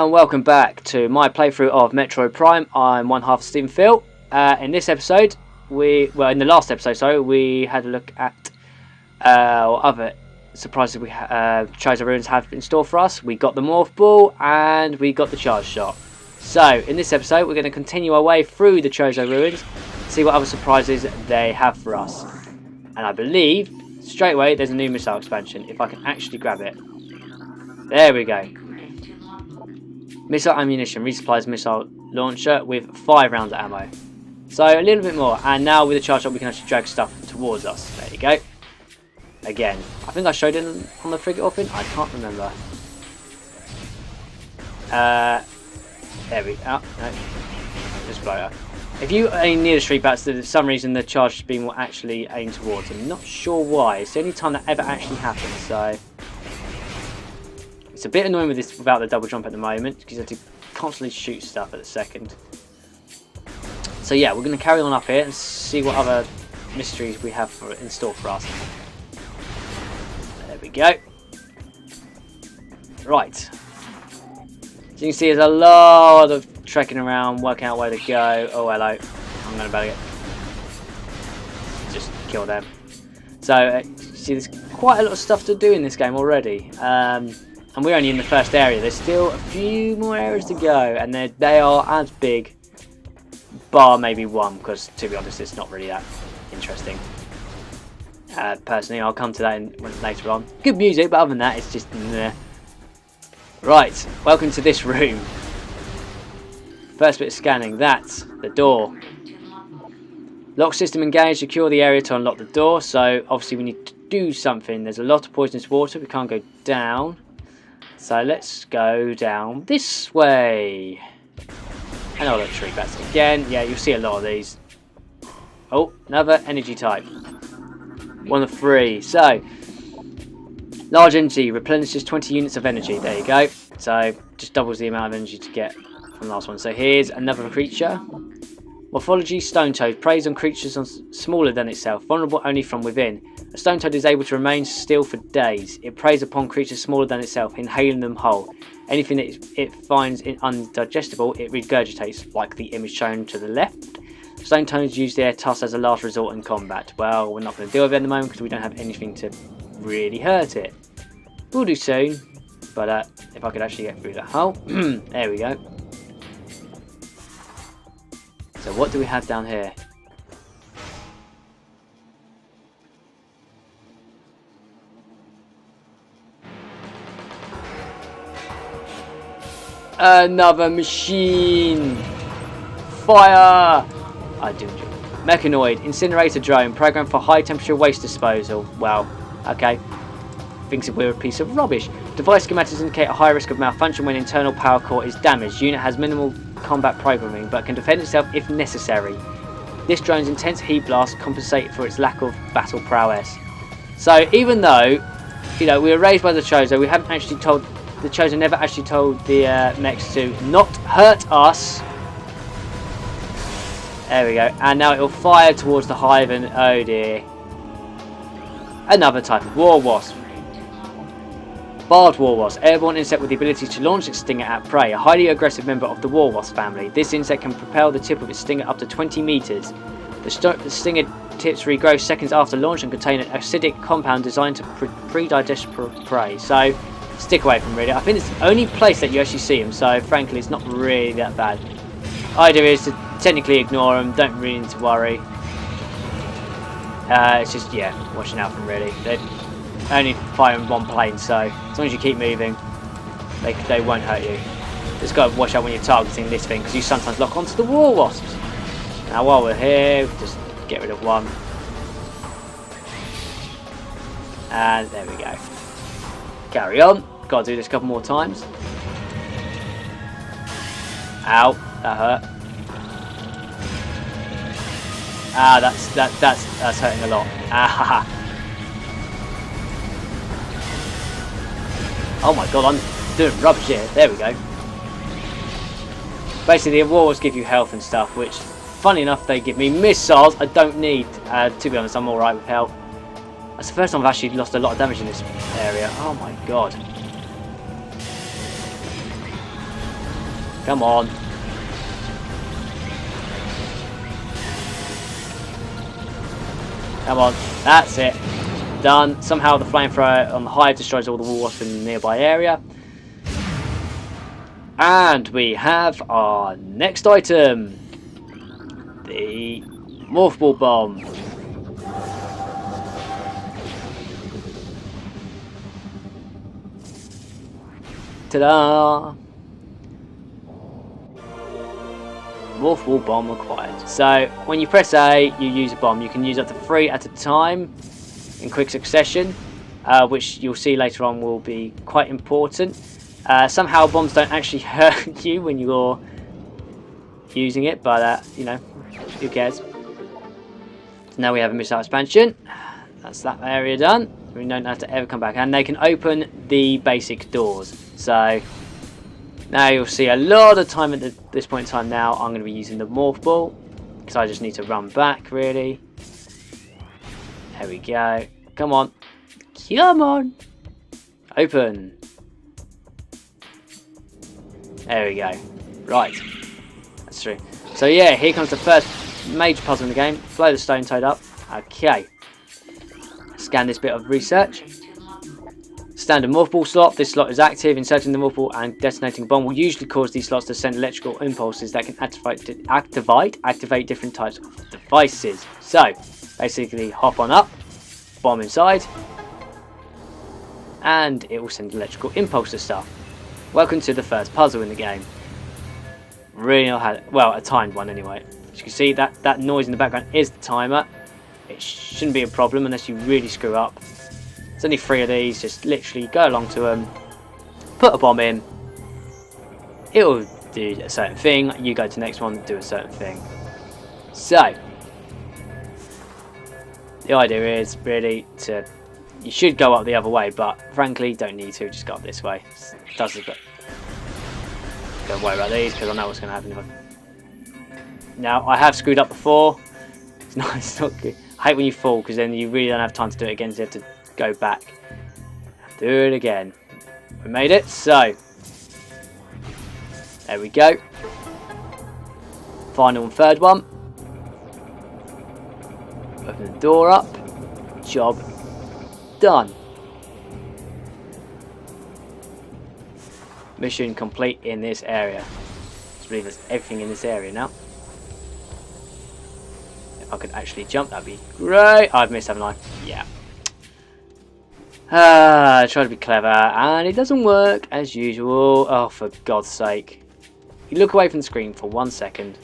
and welcome back to my playthrough of Metroid Prime. I'm one half of Stephen Phil. In this episode, in the last episode, sorry, we had a look at what other surprises Chozo Ruins have in store for us. We got the Morph Ball and we got the Charge Shot. So, in this episode, we're going to continue our way through the Chozo Ruins, see what other surprises they have for us. And I believe, straight away, there's a new missile expansion, if I can actually grab it. There we go. Missile ammunition resupplies missile launcher with 5 rounds of ammo. So a little bit more, and now with the charge shot we can actually drag stuff towards us. There you go. Again, I think I showed it on the frigate orphan. I can't remember. There we go. No, just blow up. If you aim near the street bats, for some reason the charge beam will actually aim towards them. Not sure why. It's the only time that ever actually happens. So. It's a bit annoying with this without the double jump at the moment because you have to constantly shoot stuff at the second. So yeah, we're going to carry on up here and see what other mysteries we have in store for us. There we go. Right. So you can see there's a lot of trekking around, working out where to go. Oh hello. I'm going to better just kill them. So see there's quite a lot of stuff to do in this game already. And we're only in the first area. There's still a few more areas to go, and they are as big, bar maybe one, because to be honest, it's not really that interesting. Personally, I'll come to that later on. Good music, but other than that, it's just meh. Right, welcome to this room. First bit of scanning. That's the door. Lock system engaged. Secure the area to unlock the door. So obviously we need to do something. There's a lot of poisonous water. We can't go down. So let's go down this way. And I'll look tree bats again. Yeah, you'll see a lot of these. Oh, another energy type. 1 of 3. So, large energy replenishes 20 units of energy. There you go. So, just doubles the amount of energy to get from the last one. So here's another creature. Morphology, Stone Toad. Preys on creatures smaller than itself, vulnerable only from within. A Stone Toad is able to remain still for days. It preys upon creatures smaller than itself, inhaling them whole. Anything that it finds undigestible, it regurgitates, like the image shown to the left. Stone Toads use their tusks as a last resort in combat. Well, we're not going to deal with it at the moment because we don't have anything to really hurt it. We'll do soon, but if I could actually get through the hole. There we go. So what do we have down here? Another machine! Fire! I do enjoy it. Mechanoid, incinerator drone, programmed for high temperature waste disposal. Well, okay. Thinks we're a piece of rubbish. Device schematics indicate a high risk of malfunction when internal power core is damaged. Unit has minimal combat programming but can defend itself if necessary. This drone's intense heat blast compensate for its lack of battle prowess. So even though, you know, we were raised by the Chozo, we haven't actually told the Chozo never actually told the mechs to not hurt us. There we go. And now it will fire towards the hive and oh dear. Another type of war wasp. Barbed War Wasp, airborne insect with the ability to launch its stinger at prey, a highly aggressive member of the War Wasp family. This insect can propel the tip of its stinger up to 20 meters. The stinger tips regrow seconds after launch and contain an acidic compound designed to pre-digest prey. So, stick away from really. I think it's the only place that you actually see them, so frankly it's not really that bad. Idea is to technically ignore them, don't really need to worry. It's just, yeah, watching out for them really. They're only firing one plane, so as long as you keep moving, they won't hurt you. Just got to watch out when you're targeting this thing, because you sometimes lock onto the war wasps. Now while we're here, just get rid of one. And there we go. Carry on. Got to do this a couple more times. Ow, that hurt. Ah, that's hurting a lot. Ah. Oh my god, I'm doing rubbish here. There we go. Basically, the wars give you health and stuff, which, funny enough, they give me missiles I don't need. To be honest, I'm alright with health. That's the first time I've actually lost a lot of damage in this area. Oh my god. Come on. Come on. That's it. Done. Somehow the flamethrower on the hive destroys all the water in the nearby area. And we have our next item. The Morph Ball Bomb. Ta-da! Morph Ball Bomb required. So when you press A, you use a bomb. You can use up to 3 at a time in quick succession, which you'll see later on will be quite important. Somehow bombs don't actually hurt you when you're using it, but you know, who cares? So now we have a missile expansion. That's that area done. We don't have to ever come back, and they can open the basic doors. So now you'll see a lot of time at this point in time. Now I'm going to be using the Morph Ball because I just need to run back really. There we go. Come on. Come on. Open. There we go. Right. That's true. So yeah, here comes the first major puzzle in the game. Blow the stone toad up. Okay. Scan this bit of research. Standard Morph Ball slot. This slot is active. Inserting the Morph Ball and detonating a bomb will usually cause these slots to send electrical impulses that can activate different types of devices. So, basically, hop on up, bomb inside, and it will send electrical impulse to stuff. Welcome to the first puzzle in the game. Really not had, well, a timed one anyway. As you can see, that noise in the background is the timer. It shouldn't be a problem unless you really screw up. There's only 3 of these. Just literally go along to them, put a bomb in. It will do a certain thing. You go to the next one, do a certain thing. So the idea is really to, you should go up the other way, but frankly, don't need to. Just go up this way. It does it, but don't worry about these because I know what's going to happen. If Now I have screwed up before. It's not good. I hate when you fall because then you really don't have time to do it again. So you have to go back and do it again. We made it. So there we go. Final and third one. Open the door up. Job done. Mission complete in this area. I believe there's everything in this area now. If I could actually jump, that'd be great. I've missed, haven't I? Yeah. I try to be clever, and it doesn't work as usual. Oh, for God's sake. You look away from the screen for 1 second.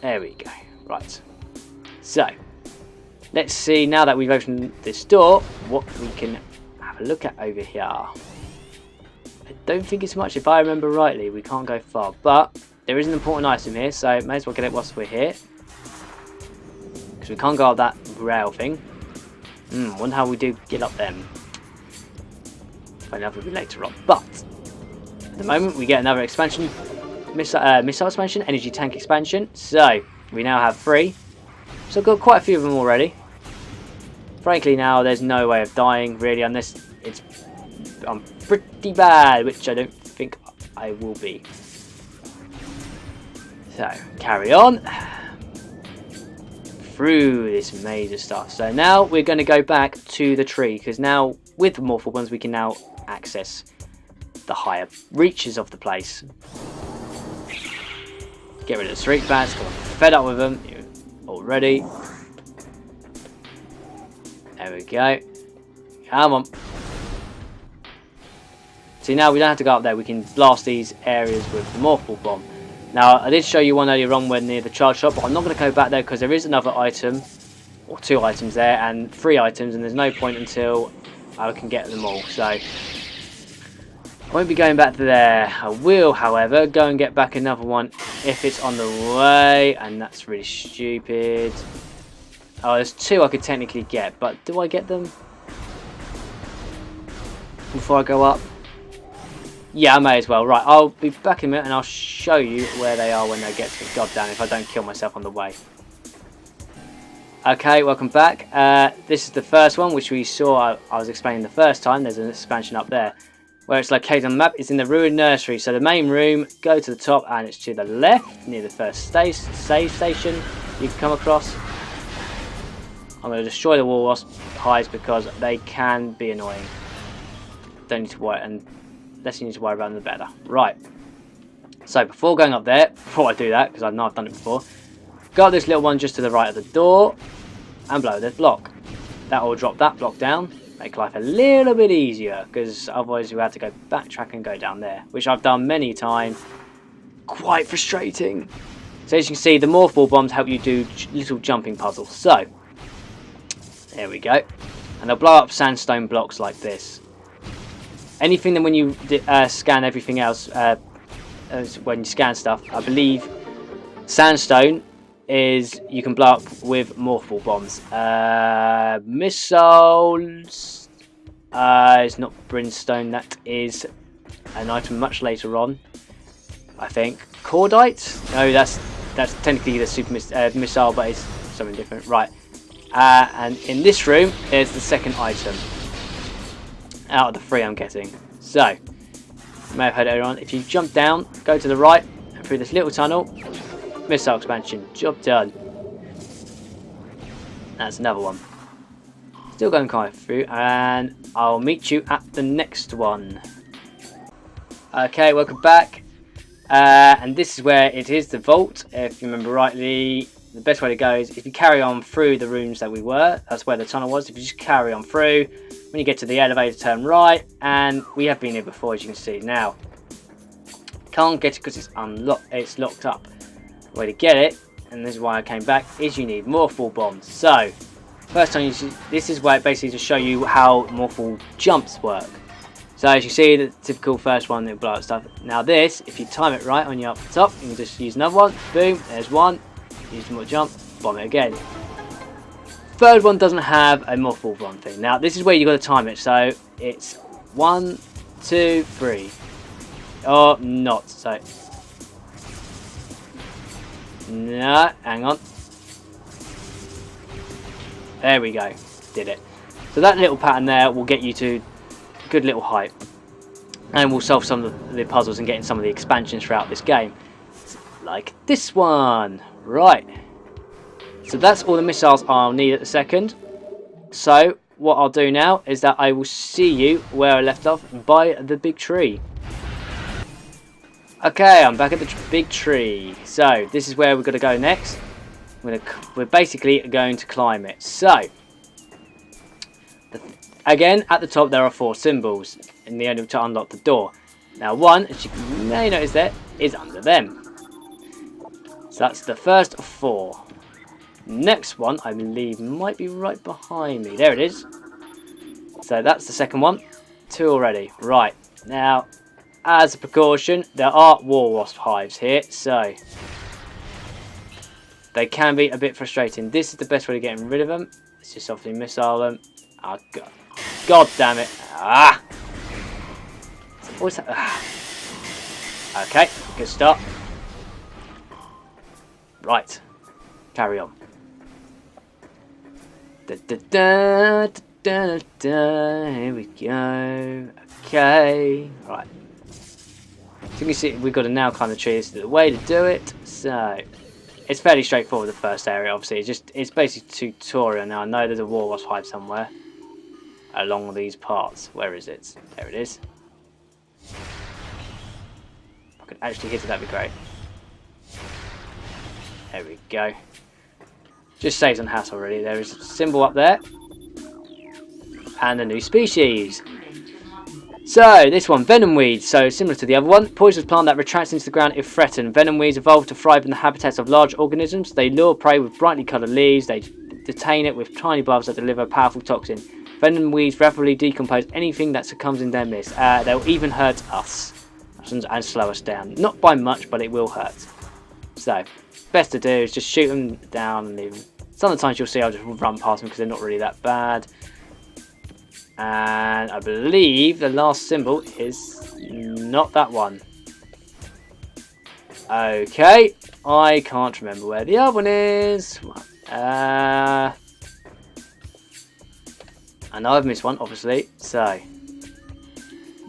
There we go. Right. So, let's see, now that we've opened this door, what we can have a look at over here. I don't think it's much. If I remember rightly, we can't go far, but there is an important item here, so may as well get it whilst we're here. Because we can't go up that rail thing. Wonder how we do get up them. Find out if we later on. But at the moment we get another expansion, missile expansion, energy tank expansion. So we now have 3. So I've got quite a few of them already. Frankly, now there's no way of dying really, unless I'm pretty bad, which I don't think I will be. So carry on through this major stuff. So now we're going to go back to the tree, because now with the Morph Ball ones we can now access the higher reaches of the place. Get rid of the street bats, because I'm fed up with them already. There we go. Come on. See, now we don't have to go up there, we can blast these areas with the Morph Ball bomb. Now, I did show you one earlier on when near the charge shop, but I'm not going to go back there because there is another item, or 2 items there, and 3 items, and there's no point until I can get them all. So, I won't be going back to there. I will, however, go and get back another one if it's on the way, and that's really stupid. Oh, there's 2 I could technically get, but do I get them before I go up? Yeah, I may as well. Right, I'll be back in a minute and I'll show you where they are when they get to it. God damn, if I don't kill myself on the way. Okay, welcome back. This is the first one, which we saw, I was explaining the first time. There's an expansion up there. where it's located on the map is in the ruined nursery. So the main room, go to the top and it's to the left near the first save station you can come across. I'm going to destroy the wall wasp hives because they can be annoying. Don't need to worry, and less you need to worry about them the better. Right. So before going up there, before I do that, because I know I've done it before, go up this little one just to the right of the door and blow this block. That will drop that block down, make life a little bit easier, because otherwise you have to go backtrack and go down there, which I've done many times. Quite frustrating. So as you can see, the morph ball bombs help you do little jumping puzzles. So there we go, and they'll blow up sandstone blocks like this. Anything that when you scan everything else, when you scan stuff, I believe sandstone is you can blow up with morph ball bombs. Missiles, it's not brimstone. That is an item much later on, I think. Cordite? No, that's technically the super missile, but it's something different. Right. And in this room is the second item out of the 3 I'm getting. So, you may have heard it earlier on. If you jump down, go to the right, and through this little tunnel, missile expansion, job done. That's another one. Still going kind of through, and I'll meet you at the next one. Okay, welcome back. And this is where it is, the vault. If you remember rightly, the best way to go is if you carry on through the rooms that we were. That's where the tunnel was. If you just carry on through, when you get to the elevator, turn right, and we have been here before, as you can see. Now, can't get it because it's unlocked. It's locked up. The way to get it, and this is why I came back, is you need morph ball bombs. So, first time this is where it basically to show you how morph ball jumps work. So as you see, the typical first one, it'll blow up stuff. Now this, if you time it right when you're up the top, you can just use another one. Boom, there's one. Use more jump, bomb it again. Third one doesn't have a morph ball bomb thing. Now this is where you got to time it. So it's 1, 2, 3. Or not. So no, hang on. There we go. Did it. So that little pattern there will get you to good little height, and we'll solve some of the puzzles and get in some of the expansions throughout this game, like this one. Right, so that's all the missiles I'll need at the second. So what I'll do now is that I will see you where I left off, by the big tree. Okay, I'm back at the big tree. So this is where we're going to go next. We're basically going to climb it. So again, at the top there are 4 symbols, and the only to unlock the door. Now one, as you may notice there, is under them. So that's the first of 4. Next one, I believe, might be right behind me. There it is. So that's the second one. 2 already. Right, now, as a precaution, there are war wasp hives here, so they can be a bit frustrating. This is the best way of getting rid of them. Let's just obviously missile them. Oh, God damn it. Ah! What's that? Ah. Okay, good start. Right, carry on. Da, da, da, da, da, da. Here we go. Okay, right. So you can see we've got to now climb the tree. This is the way to do it. So it's fairly straightforward. The first area, obviously, it's basically tutorial. Now I know there's a war wasp hive somewhere along these parts. Where is it? There it is. If I could actually hit it, that'd be great. There we go. Just saves on hassle, really. There is a symbol up there. And a new species. So, this one, venom weeds. So, similar to the other one, poisonous plant that retracts into the ground if threatened. Venom weeds evolve to thrive in the habitats of large organisms. They lure prey with brightly coloured leaves. They detain it with tiny buds that deliver a powerful toxin. Venom weeds rapidly decompose anything that succumbs in their midst. They'll even hurt us and slow us down. Not by much, but it will hurt. So, best to do is just shoot them down and leave them. Sometimes you'll see I'll just run past them because they're not really that bad. And I believe the last symbol is not that one. Okay, I can't remember where the other one is. I know I've missed one, obviously. So,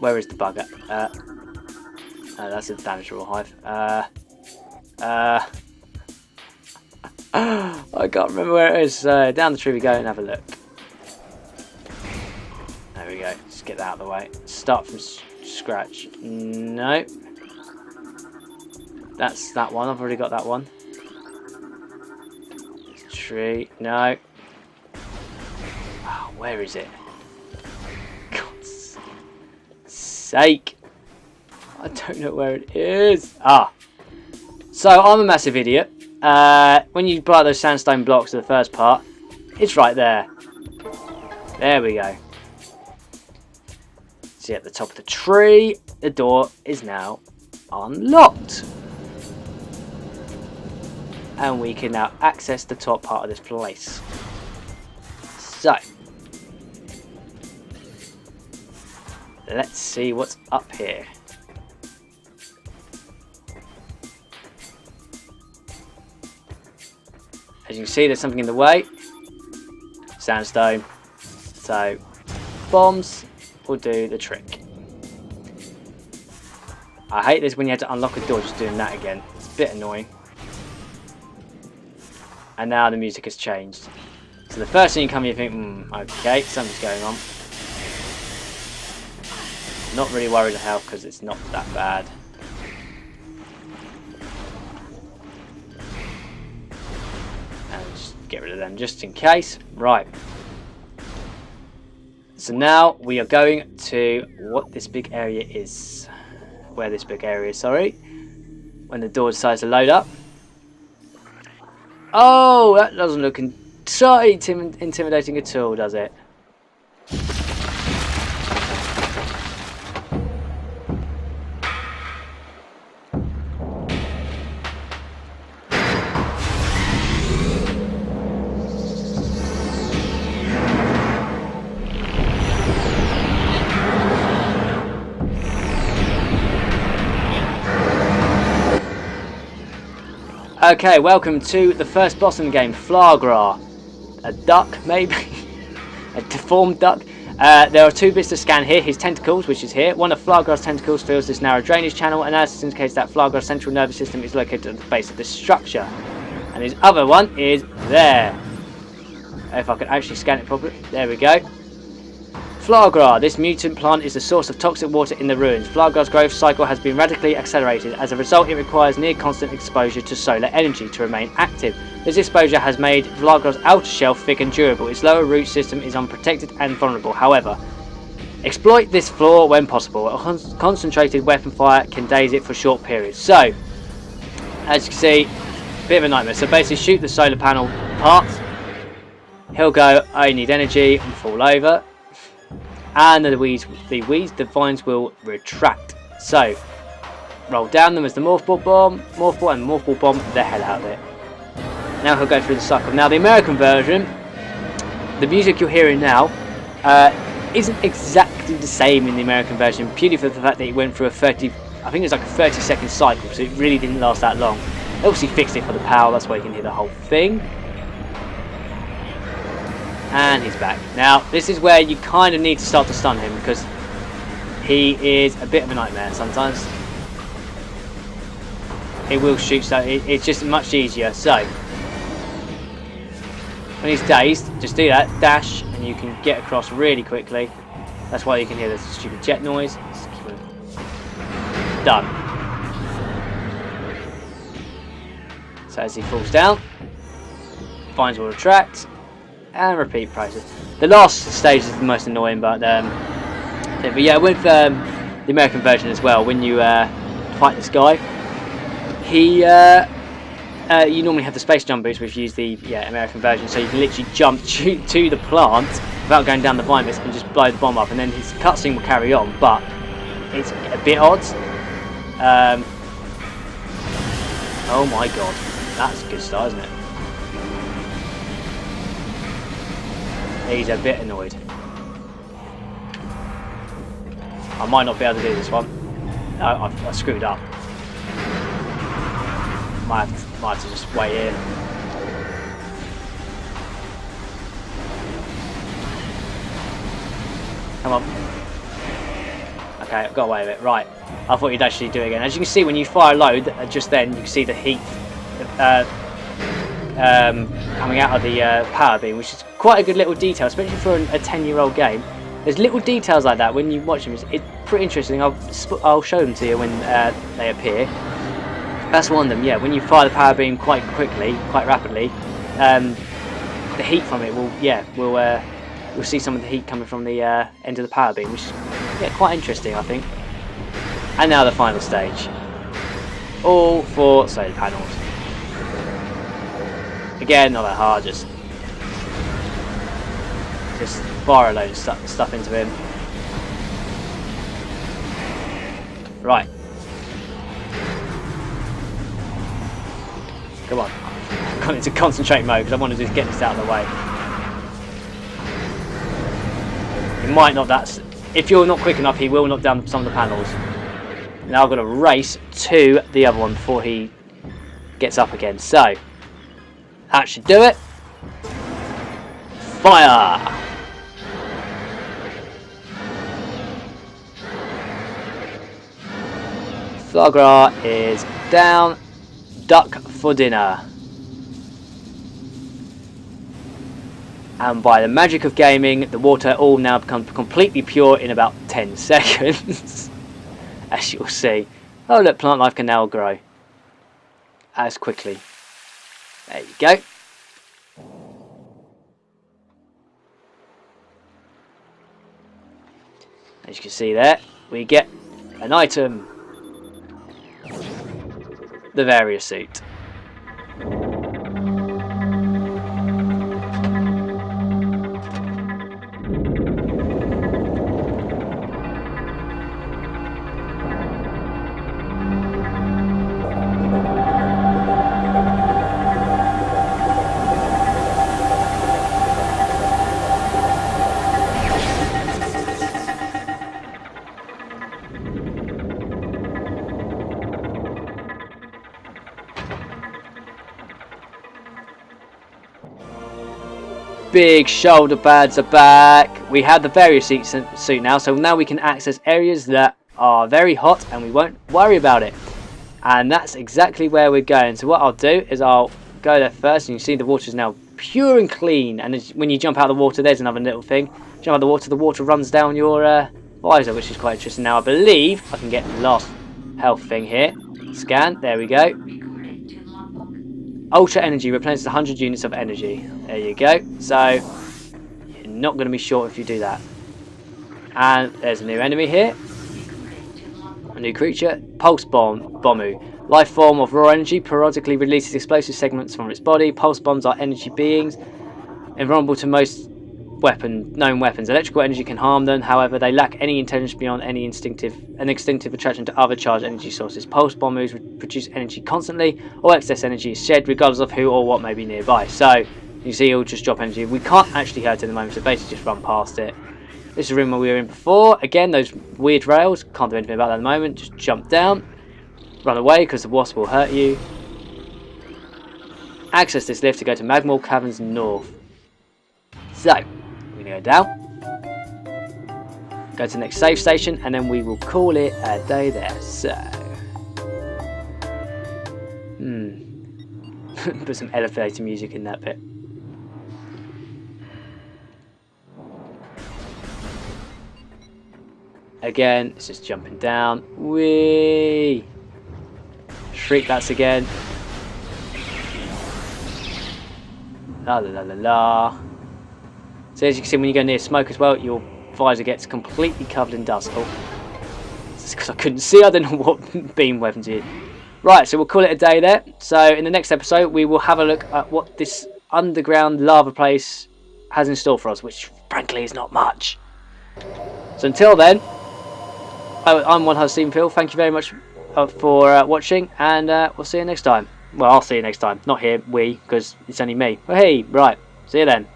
Where is the bugger? That's a damageable hive. I can't remember where it is. Down the tree we go and have a look. There we go. Let's get that out of the way. Start from scratch. No. That's that one. I've already got that one. Tree. No. Oh, where is it? God's sake. I don't know where it is. Ah. So, I'm a massive idiot. When you buy those sandstone blocks to the first part, it's right there. There we go. See, at the top of the tree, the door is now unlocked. And we can now access the top part of this place. So, let's see what's up here. As you can see, there's something in the way. Sandstone. So, bombs will do the trick. I hate this when you have to unlock a door just doing that again. It's a bit annoying. And now the music has changed. So the first thing you come, you think, okay, something's going on. Not really worried of health because it's not that bad. And just get rid of them just in case. Right. So now we are going to what this big area is. Where this big area is, sorry. When the door decides to load up. Oh, that doesn't look intimidating at all, does it? Okay, welcome to the first boss in the game, Flagra. A duck, maybe? A deformed duck. There are two bits to scan here. His tentacles, which is here. One of Flagra's tentacles fills this narrow drainage channel, and analysis indicates that Flagra's central nervous system is located at the base of this structure. And his other one is there. If I can actually scan it properly. There we go. Flagra. This mutant plant is the source of toxic water in the ruins. Flagra's growth cycle has been radically accelerated. As a result, it requires near constant exposure to solar energy to remain active. This exposure has made Flagra's outer shell thick and durable. Its lower root system is unprotected and vulnerable. However, exploit this flaw when possible. A concentrated weapon fire can daze it for short periods. So, as you can see, a bit of a nightmare. So basically shoot the solar panel parts. He'll go, I need energy, and fall over. And the vines will retract. So, roll down them as the morph ball bomb, and morph ball bomb the hell out of it. Now he'll go through the cycle. Now the American version, the music you're hearing now, isn't exactly the same in the American version, purely for the fact that it went through a 30-second cycle, so it really didn't last that long. They obviously fixed it for the power, that's why you can hear the whole thing. And he's back. Now, this is where you kind of need to start to stun him, because he is a bit of a nightmare sometimes. It will shoot, so it's just much easier. So, when he's dazed, just do that, dash, and you can get across really quickly. That's why you can hear the stupid jet noise. Done. So as he falls down, vines will retract. And repeat process. The last stage is the most annoying, but yeah, with the American version as well, when you fight this guy, you normally have the space jump boost, which use the American version, so you can literally jump to the plant without going down the vine bits and just blow the bomb up, and then his cutscene will carry on, but it's a bit odd. Oh my god, that's a good start, isn't it? He's a bit annoyed. I might not be able to do this one. No, I screwed up. Might have to just wait here. Come on. Okay, I got away with it. Right. I thought you'd actually do it again. As you can see, when you fire a load, just then, you can see the heat coming out of the power beam, which is quite a good little detail, especially for a 10-year-old game. There's little details like that when you watch them. It's pretty interesting. I'll show them to you when they appear. That's one of them. Yeah, when you fire the power beam quite quickly, quite rapidly, the heat from it we'll see some of the heat coming from the end of the power beam, which is quite interesting, I think. And now the final stage. All 4 solar panels. Again, not that hard, just fire a load of stuff into him. Right. Come on. I've gone into concentrate mode because I want to just get this out of the way. He might not if you're not quick enough, he will knock down some of the panels. Now I've got to race to the other one before he gets up again. So, that should do it. Fire! Foie gras is down. Duck for dinner. And by the magic of gaming, the water all now becomes completely pure in about 10 seconds. As you'll see. Oh look, plant life can now grow. As quickly. There you go. As you can see there, we get an item. The various suit. Big shoulder pads are back. We have the various suit now, so now we can access areas that are very hot and we won't worry about it. And that's exactly where we're going. So what I'll do is I'll go there first, and you see the water is now pure and clean. And when you jump out of the water, there's another little thing. Jump out of the water runs down your visor, which is quite interesting. Now I believe I can get the last health thing here. Scan, there we go. Ultra energy replenishes 100 units of energy. There you go. So you're not going to be short if you do that. And there's a new enemy here. A new creature. Pulse Bombu. Life form of raw energy. Periodically releases explosive segments from its body. Pulse bombs are energy beings. Invulnerable to most known weapons. Electrical energy can harm them. However, they lack any intelligence beyond an instinctive attraction to other charged energy sources. Pulse bombs produce energy constantly. All excess energy is shed regardless of who or what may be nearby. So you see, it'll just drop energy. We can't actually hurt it at the moment, so basically just run past it. This is the room where we were in before. Again, those weird rails. Can't do anything about that at the moment. Just jump down. Run away because the wasp will hurt you. Access this lift to go to Magmore Caverns North. So, we're going to go down. Go to the next save station, and then we will call it a day there. So, put some elevator music in that bit. Again, it's just jumping down. Whee! Shriek bats again. La la la la la. So as you can see, when you go near smoke as well, your visor gets completely covered in dust. Oh, it's because I couldn't see. I don't know what beam weapons it is. Right, so we'll call it a day there. So in the next episode, we will have a look at what this underground lava place has in store for us, which frankly is not much. So until then, I'm one host, Stephen Phil. Thank you very much for watching, and we'll see you next time. Well, I'll see you next time. Not here, because it's only me. Well, hey, right. See you then.